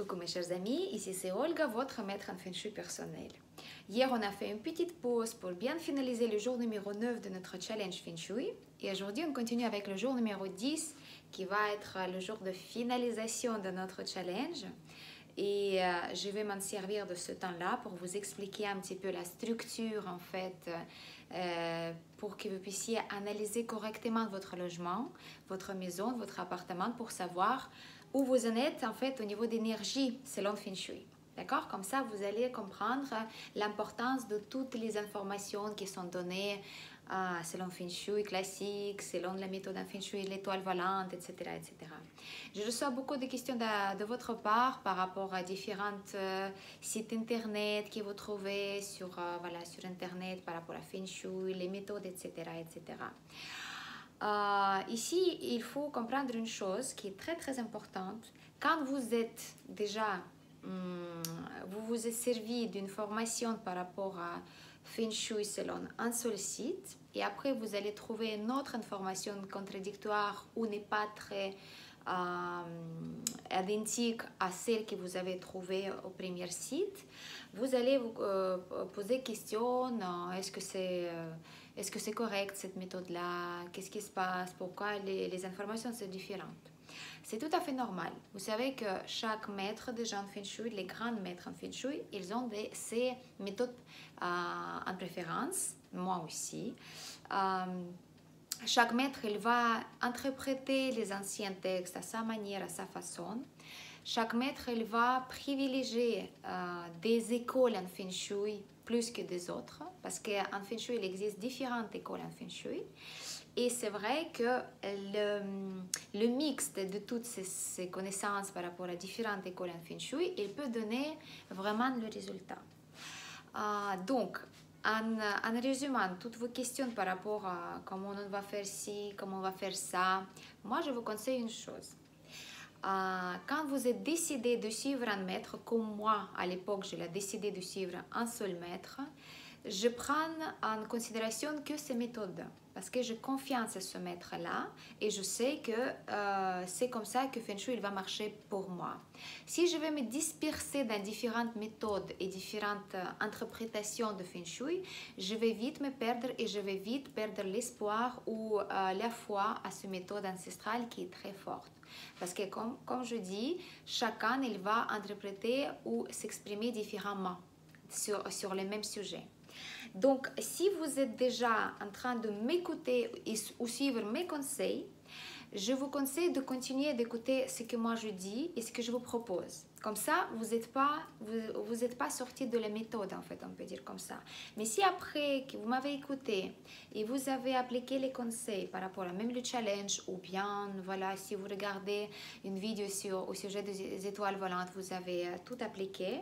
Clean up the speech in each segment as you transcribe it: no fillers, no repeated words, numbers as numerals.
Coucou mes chers amis, ici c'est Olga, votre maître en Feng Shui personnel. Hier on a fait une petite pause pour bien finaliser le jour numéro 9 de notre challenge Feng Shui. Et aujourd'hui on continue avec le jour numéro 10 qui va être le jour de finalisation de notre challenge. Et je vais m'en servir de ce temps-là pour vous expliquer un petit peu la structure en fait, pour que vous puissiez analyser correctement votre logement, votre maison, votre appartement pour savoir où vous en êtes en fait au niveau d'énergie selon Feng Shui. D'accord? Comme ça, vous allez comprendre l'importance de toutes les informations qui sont données selon Feng Shui classique, selon la méthode en Feng Shui, l'étoile volante, etc., etc. Je reçois beaucoup de questions de votre part par rapport à différents sites internet que vous trouvez sur, voilà, sur internet par rapport à Feng Shui, les méthodes, etc., etc. Ici, il faut comprendre une chose qui est très très importante. Quand vous êtes déjà, vous vous êtes servi d'une formation par rapport à Feng Shui selon un seul site, et après vous allez trouver une autre information contradictoire ou n'est pas très identique à celle que vous avez trouvée au premier site, vous allez vous poser question, est-ce que c'est correct cette méthode-là? Qu'est-ce qui se passe? Pourquoi les informations sont différentes? C'est tout à fait normal. Vous savez que chaque maître de en Feng Shui, les grands maîtres en Feng Shui, ils ont ces méthodes en préférence, moi aussi. Chaque maître, il va interpréter les anciens textes à sa manière, à sa façon. Chaque maître, il va privilégier des écoles en Feng Shui plus que des autres, parce qu'en Feng Shui, il existe différentes écoles en Feng Shui. Et c'est vrai que le mix de toutes ces connaissances par rapport à différentes écoles en Feng Shui, il peut donner vraiment le résultat. Donc, en résumant toutes vos questions par rapport à comment on va faire ci, comment on va faire ça, moi je vous conseille une chose. Quand vous êtes décidé de suivre un maître, comme moi à l'époque, j'ai décidé de suivre un seul maître, je prends en considération que ces méthodes, parce que j'ai confiance à ce maître-là et je sais que c'est comme ça que Feng Shui il va marcher pour moi. Si je vais me disperser dans différentes méthodes et différentes interprétations de Feng Shui, je vais vite me perdre et je vais vite perdre l'espoir ou la foi à cette méthode ancestrale qui est très forte. Parce que comme je dis, chacun il va interpréter ou s'exprimer différemment sur les mêmes sujets. Donc, si vous êtes déjà en train de m'écouter ou suivre mes conseils, je vous conseille de continuer d'écouter ce que moi je dis et ce que je vous propose. Comme ça, vous n'êtes pas sorti de la méthode, en fait, on peut dire comme ça. Mais si après que vous m'avez écouté et vous avez appliqué les conseils par rapport à même le challenge, ou bien, voilà, si vous regardez une vidéo au sujet des étoiles volantes, vous avez tout appliqué,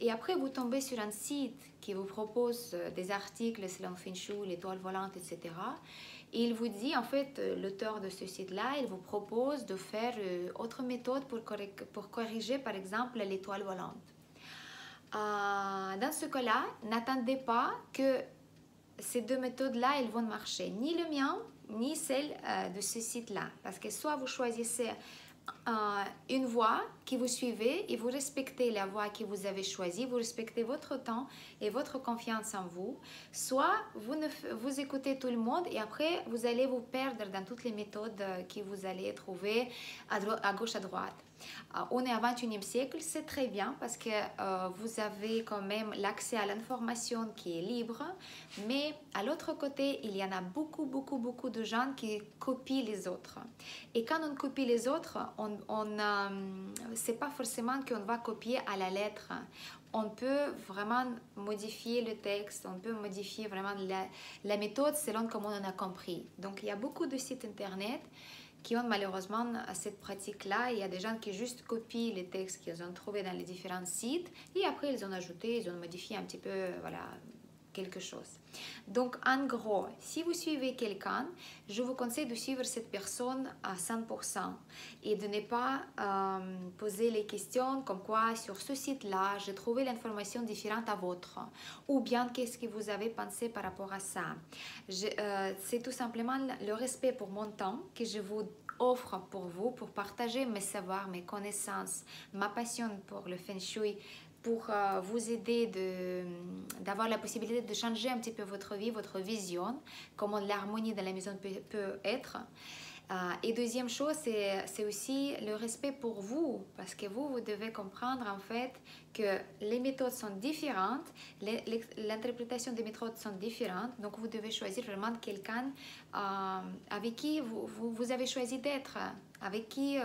et après, vous tombez sur un site qui vous propose des articles selon Feng Shui, l'étoile volante, etc. Et il vous dit, en fait, l'auteur de ce site-là, il vous propose de faire autre méthode pour corriger, par exemple, l'étoile volante. Dans ce cas-là, n'attendez pas que ces deux méthodes-là, elles vont marcher. Ni le mien, ni celle de ce site-là. Parce que soit vous choisissez une voie que vous suivez et vous respectez la voie que vous avez choisie, vous respectez votre temps et votre confiance en vous, soit vous écoutez tout le monde et après vous allez vous perdre dans toutes les méthodes que vous allez trouver à gauche, à droite. On est au XXIe siècle, c'est très bien parce que vous avez quand même l'accès à l'information qui est libre, mais à l'autre côté, il y en a beaucoup de gens qui copient les autres. Et quand on copie les autres, c'est pas forcément qu'on va copier à la lettre. On peut vraiment modifier le texte, on peut modifier vraiment la méthode selon comment on a compris. Donc, il y a beaucoup de sites internet qui ont malheureusement cette pratique-là. Il y a des gens qui juste copient les textes qu'ils ont trouvés dans les différents sites et après ils ont ajouté, ils ont modifié un petit peu, voilà, quelque chose. Donc en gros, si vous suivez quelqu'un, je vous conseille de suivre cette personne à 100% et de ne pas poser les questions comme quoi sur ce site-là, j'ai trouvé l'information différente à votre, ou bien qu'est-ce que vous avez pensé par rapport à ça. C'est tout simplement le respect pour mon temps que je vous offre pour vous, pour partager mes savoirs, mes connaissances, ma passion pour le Feng Shui, pour vous aider d'avoir la possibilité de changer un petit peu votre vie, votre vision, comment l'harmonie dans la maison peut être. Et deuxième chose, c'est aussi le respect pour vous, parce que vous devez comprendre en fait que les méthodes sont différentes, l'interprétation des méthodes sont différentes, donc vous devez choisir vraiment quelqu'un avec qui vous avez choisi d'être, avec qui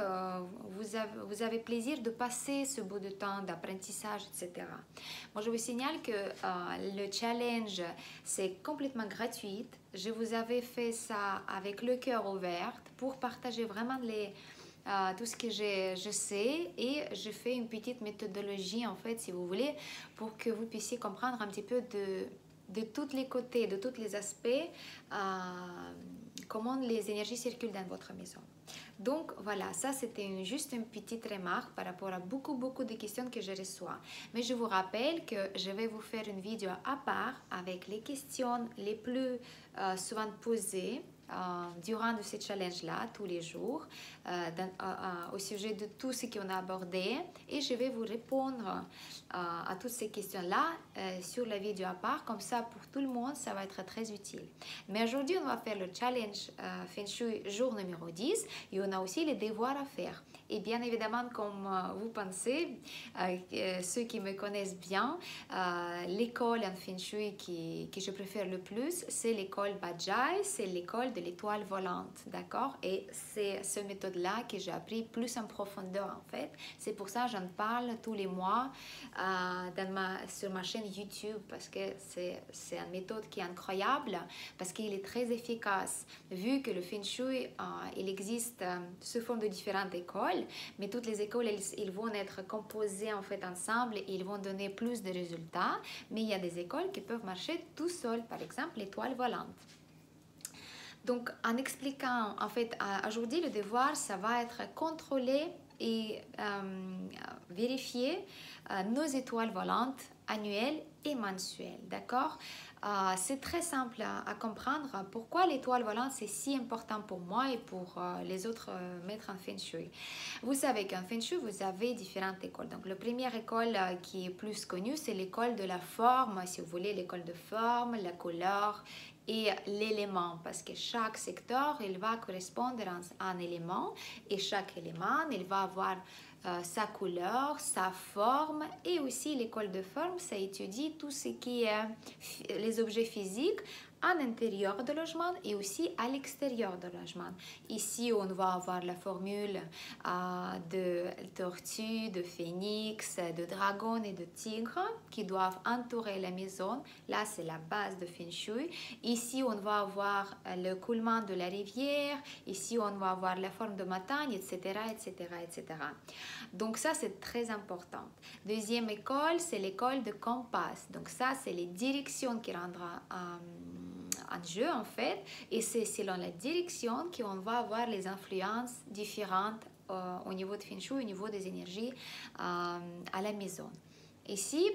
vous avez plaisir de passer ce bout de temps d'apprentissage, etc. Moi, je vous signale que le challenge, c'est complètement gratuit. Je vous avais fait ça avec le cœur ouvert pour partager vraiment tout ce que je sais, et je fais une petite méthodologie en fait, si vous voulez, pour que vous puissiez comprendre un petit peu de tous les côtés, de tous les aspects, comment les énergies circulent dans votre maison. Donc voilà, ça c'était juste une petite remarque par rapport à beaucoup de questions que je reçois. Mais je vous rappelle que je vais vous faire une vidéo à part avec les questions les plus souvent posées durant ce challenge-là, tous les jours, au sujet de tout ce qu'on a abordé, et je vais vous répondre à toutes ces questions-là sur la vidéo à part, comme ça pour tout le monde, ça va être très utile. Mais aujourd'hui, on va faire le challenge Feng Shui jour numéro 10, et on a aussi les devoirs à faire. Et bien évidemment, comme vous pensez, ceux qui me connaissent bien, l'école en Feng Shui que je préfère le plus, c'est l'école Bajai, c'est l'école de l'étoile volante, d'accord? Et c'est cette méthode-là que j'ai appris plus en profondeur en fait. C'est pour ça que j'en parle tous les mois sur ma chaîne YouTube, parce que c'est une méthode qui est incroyable, parce qu'il est très efficace. Vu que le Feng Shui, il existe sous forme de différentes écoles, mais toutes les écoles, ils vont être composées en fait ensemble et ils vont donner plus de résultats. Mais il y a des écoles qui peuvent marcher tout seules, par exemple l'étoile volante. Donc, en expliquant, en fait, aujourd'hui, le devoir, ça va être contrôler et vérifier nos étoiles volantes annuelles et mensuelles, d'accord? C'est très simple à comprendre pourquoi l'étoile volante c'est si important pour moi et pour les autres maîtres en Feng Shui. Vous savez qu'en Feng Shui, vous avez différentes écoles. Donc, la première école qui est plus connue, c'est l'école de la forme, si vous voulez, l'école de forme, la couleur et l'élément, parce que chaque secteur, il va correspondre à un élément, et chaque élément, il va avoir sa couleur, sa forme, et aussi l'école de forme, ça étudie tout ce qui est les objets physiques à l'intérieur de logement et aussi à l'extérieur de logement. Ici, on va avoir la formule de tortue, de phénix, de dragon et de tigre qui doivent entourer la maison. Là, c'est la base de Feng Shui. Ici, on va avoir le coulement de la rivière. Ici, on va avoir la forme de montagne, etc., etc., etc. Donc ça, c'est très important. Deuxième école, c'est l'école de compas. Donc ça, c'est les directions qui rendra en jeu en fait, et c'est selon la direction qu'on va avoir les influences différentes au niveau de Feng Shui, au niveau des énergies à la maison. Ici,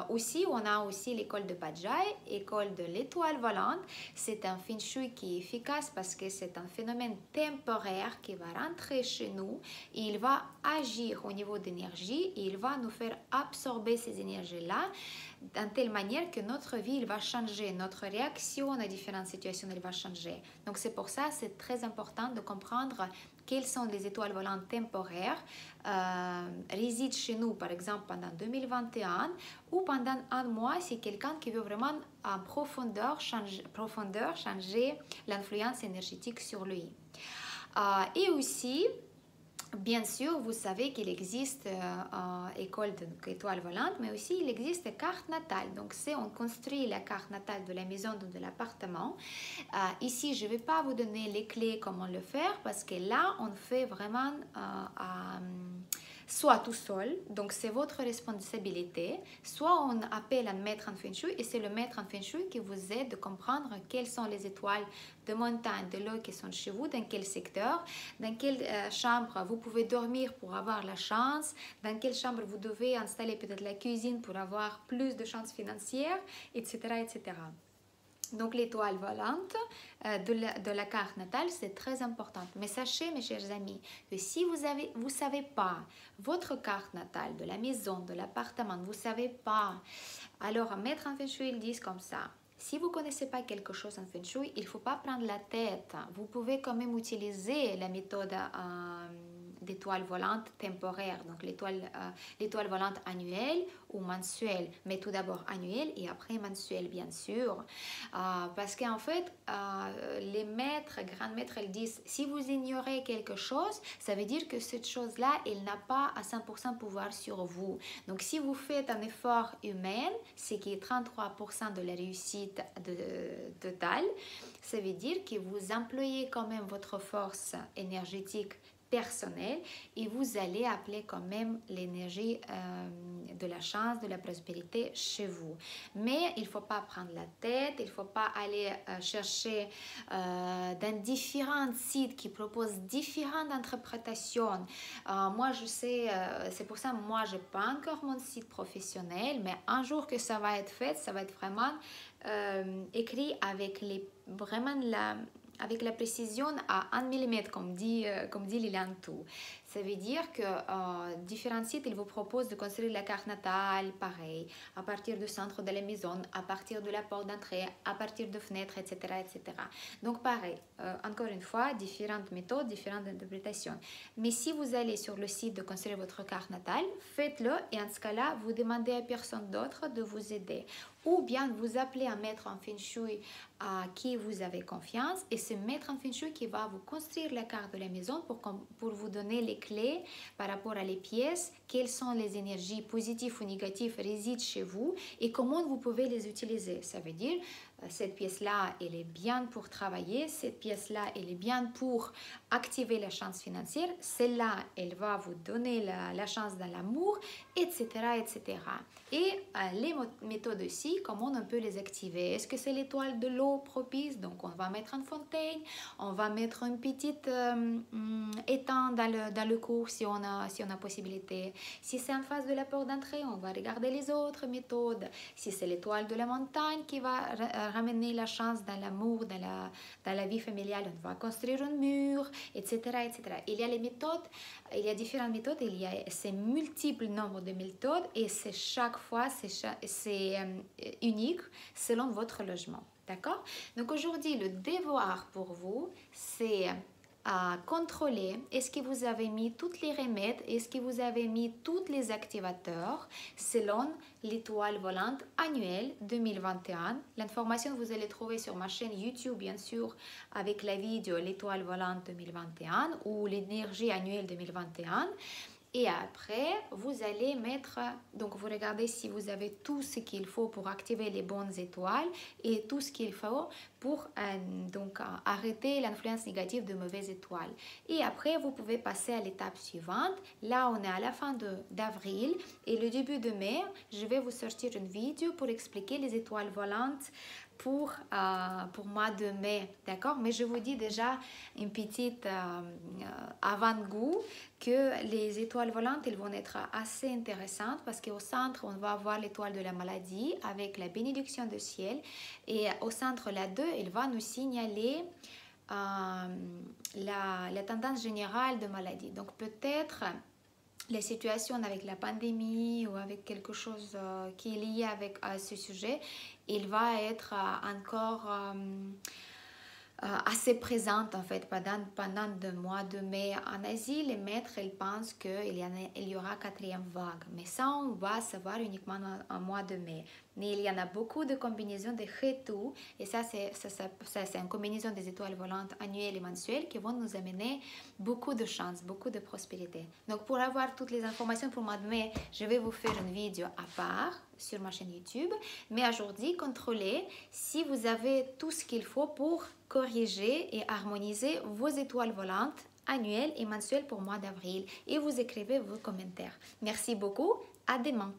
aussi, on a aussi l'école de Bajai, école de l'étoile volante. C'est un Feng Shui qui est efficace parce que c'est un phénomène temporaire qui va rentrer chez nous. Et il va agir au niveau d'énergie et il va nous faire absorber ces énergies-là d'une telle manière que notre vie il va changer, notre réaction à différentes situations elle va changer. Donc c'est pour ça c'est très important de comprendre quelles sont les étoiles volantes temporaires résident chez nous, par exemple pendant 2021 ou pendant un mois si quelqu'un qui veut vraiment en profondeur changer l'influence énergétique sur lui. Et aussi, bien sûr, vous savez qu'il existe école d'étoiles volantes, mais aussi il existe carte natale. Donc, on construit la carte natale de la maison ou de l'appartement. Ici, je ne vais pas vous donner les clés comment le faire parce que là, on fait vraiment soit tout seul, donc c'est votre responsabilité, soit on appelle un maître en Feng Shui et c'est le maître en Feng Shui qui vous aide à comprendre quelles sont les étoiles de montagne, de l'eau qui sont chez vous, dans quel secteur, dans quelle chambre vous pouvez dormir pour avoir la chance, dans quelle chambre vous devez installer peut-être la cuisine pour avoir plus de chances financières, etc., etc. Donc l'étoile volante de la carte natale, c'est très important. Mais sachez, mes chers amis, que si vous savez pas votre carte natale de la maison, de l'appartement, vous savez pas, alors maître en Feng Shui, ils disent comme ça. Si vous ne connaissez pas quelque chose en Feng Shui, il ne faut pas prendre la tête. Vous pouvez quand même utiliser la méthode d'étoile volante temporaire, donc l'étoile volante annuelle ou mensuelle, mais tout d'abord annuelle et après mensuelle, bien sûr. Parce qu'en fait, les maîtres, grands maîtres, ils disent, si vous ignorez quelque chose, ça veut dire que cette chose-là, elle n'a pas à 100% pouvoir sur vous. Donc, si vous faites un effort humain, ce qui est 33% de la réussite totale, ça veut dire que vous employez quand même votre force énergétique personnel et vous allez appeler quand même l'énergie de la chance, de la prospérité chez vous. Mais il ne faut pas prendre la tête, il ne faut pas aller chercher dans différents sites qui proposent différentes interprétations. Moi, je sais, c'est pour ça que moi, je n'ai pas encore mon site professionnel, mais un jour que ça va être fait, ça va être vraiment écrit avec vraiment avec la précision à 1 mm, comme dit Liliane Tout. Ça veut dire que différents sites, ils vous proposent de construire la carte natale, pareil, à partir du centre de la maison, à partir de la porte d'entrée, à partir de fenêtres, etc. etc. Donc, pareil, encore une fois, différentes méthodes, différentes interprétations. Mais si vous allez sur le site de construire votre carte natale, faites-le et en ce cas-là, vous demandez à personne d'autre de vous aider. Ou bien vous appelez un maître en Feng Shui à qui vous avez confiance et ce maître en Feng Shui qui va vous construire la carte de la maison pour vous donner les clés par rapport à les pièces, quelles sont les énergies positives ou négatives résident chez vous et comment vous pouvez les utiliser. Ça veut dire cette pièce-là, elle est bien pour travailler, cette pièce-là, elle est bien pour activer la chance financière, celle-là, elle va vous donner la chance dans l'amour, etc., etc. Et les méthodes aussi, comment on peut les activer. Est-ce que c'est l'étoile de l'eau propice? Donc, on va mettre une fontaine, on va mettre une petite étang dans le cours si on a possibilité. Si c'est en face de la porte d'entrée, on va regarder les autres méthodes. Si c'est l'étoile de la montagne qui va ramener la chance dans l'amour, dans la vie familiale, on va construire un mur, etc., etc. Il y a les méthodes, il y a différentes méthodes, il y a ces multiples nombres de méthodes et c'est chaque fois, c'est unique selon votre logement. D'accord? Donc aujourd'hui, le devoir pour vous, c'est à contrôler est-ce que vous avez mis toutes les remèdes, est-ce que vous avez mis tous les activateurs selon l'étoile volante annuelle 2021. L'information vous allez trouver sur ma chaîne YouTube bien sûr avec la vidéo l'étoile volante 2021 ou l'énergie annuelle 2021. Et après, vous allez mettre, donc vous regardez si vous avez tout ce qu'il faut pour activer les bonnes étoiles et tout ce qu'il faut pour arrêter l'influence négative de mauvaises étoiles. Et après, vous pouvez passer à l'étape suivante. Là, on est à la fin d'avril et le début de mai, je vais vous sortir une vidéo pour expliquer les étoiles volantes pour mois de mai, d'accord? Mais je vous dis déjà une petite avant-goût que les étoiles volantes, elles vont être assez intéressantes parce qu'au centre, on va avoir l'étoile de la maladie avec la bénédiction du ciel et au centre, la 2, elle va nous signaler la tendance générale de maladie. Donc peut-être les situations avec la pandémie ou avec quelque chose qui est lié à ce sujet, il va être encore assez présente en fait pendant le mois de mai. En Asie, les maîtres ils pensent qu'il y aura quatrième vague, mais ça on va savoir uniquement en mois de mai. Mais il y en a beaucoup de combinaisons de Ketu et ça c'est une combinaison des étoiles volantes annuelles et mensuelles qui vont nous amener beaucoup de chance, beaucoup de prospérité. Donc pour avoir toutes les informations pour le mois de mai, je vais vous faire une vidéo à part sur ma chaîne YouTube. Mais aujourd'hui, contrôlez si vous avez tout ce qu'il faut pour corriger et harmoniser vos étoiles volantes annuelles et mensuelles pour le mois d'avril. Et vous écrivez vos commentaires. Merci beaucoup. À demain.